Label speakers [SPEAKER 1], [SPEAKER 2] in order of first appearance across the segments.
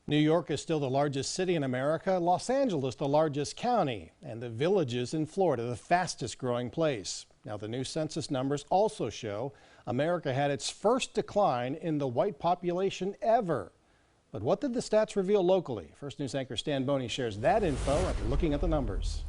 [SPEAKER 1] New York is still the largest city in America, Los Angeles the largest county, and the Villages in Florida the fastest growing place. Now the new census numbers also show America had its first decline in the white population ever. But what did the stats reveal locally? First News anchor Stan Boney shares that info after looking at the numbers.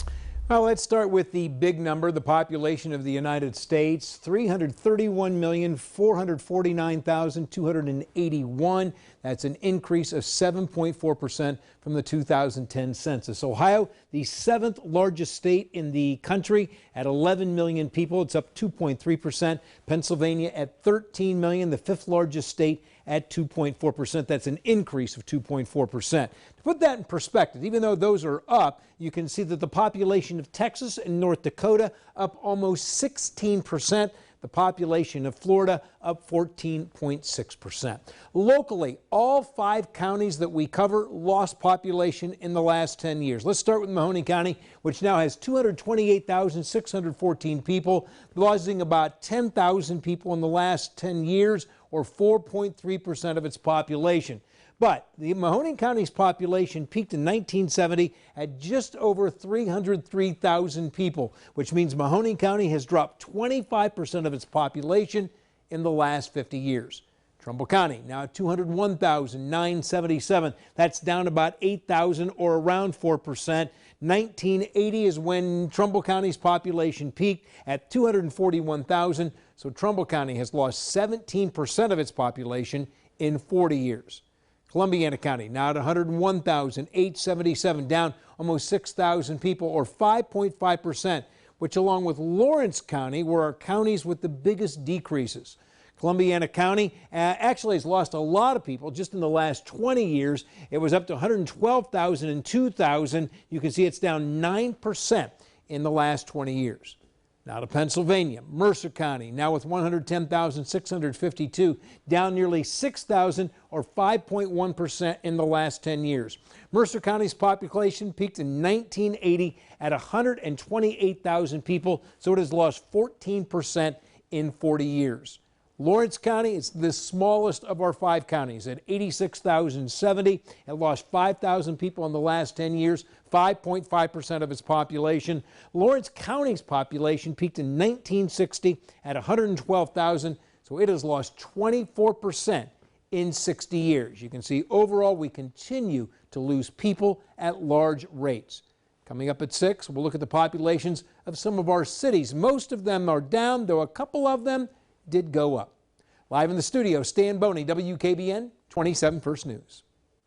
[SPEAKER 2] Well, let's start with the big number, the population of the United States, 331,449,281. That's an increase of 7.4% from the 2010 census. Ohio, the seventh largest state in the country at 11 million people. It's up 2.3%. Pennsylvania at 13 million, the fifth largest state at 2.4%. That's an increase of 2.4%. To put that in perspective, even though those are up, you can see that the population of Texas and North Dakota up almost 16%. The population of Florida up 14.6%. Locally, all 5 counties that we cover lost population in the last 10 years. Let's start with Mahoney County, which now has 228,614 people, losing about 10,000 people in the last 10 years, or 4.3% of its population. But the Mahoney County's population peaked in 1970 at just over 303,000 people, which means Mahoney County has dropped 25% of its population in the last 50 years. Trumbull County now at 201,977. That's down about 8,000 or around 4%. 1980 is when Trumbull County's population peaked at 241,000. So Trumbull County has lost 17% of its population in 40 years. Columbiana County now at 101,877, down almost 6,000 people or 5.5%, which along with Lawrence County were our counties with the biggest decreases. Columbiana County actually has lost a lot of people just in the last 20 years. It was up to 112,000 in 2000. You can see it's down 9% in the last 20 years. Now to Pennsylvania, Mercer County, now with 110,652, down nearly 6,000 or 5.1% in the last 10 years. Mercer County's population peaked in 1980 at 128,000 people, so it has lost 14% in 40 years. Lawrence County is the smallest of our 5 counties at 86,070. It lost 5,000 people in the last 10 years, 5.5% of its population. Lawrence County's population peaked in 1960 at 112,000, so it has lost 24% in 60 years. You can see overall we continue to lose people at large rates. Coming up at 6, we'll look at the populations of some of our cities. Most of them are down, though a couple of them did go up. Live in the studio, Stan Boney, WKBN 27 First News.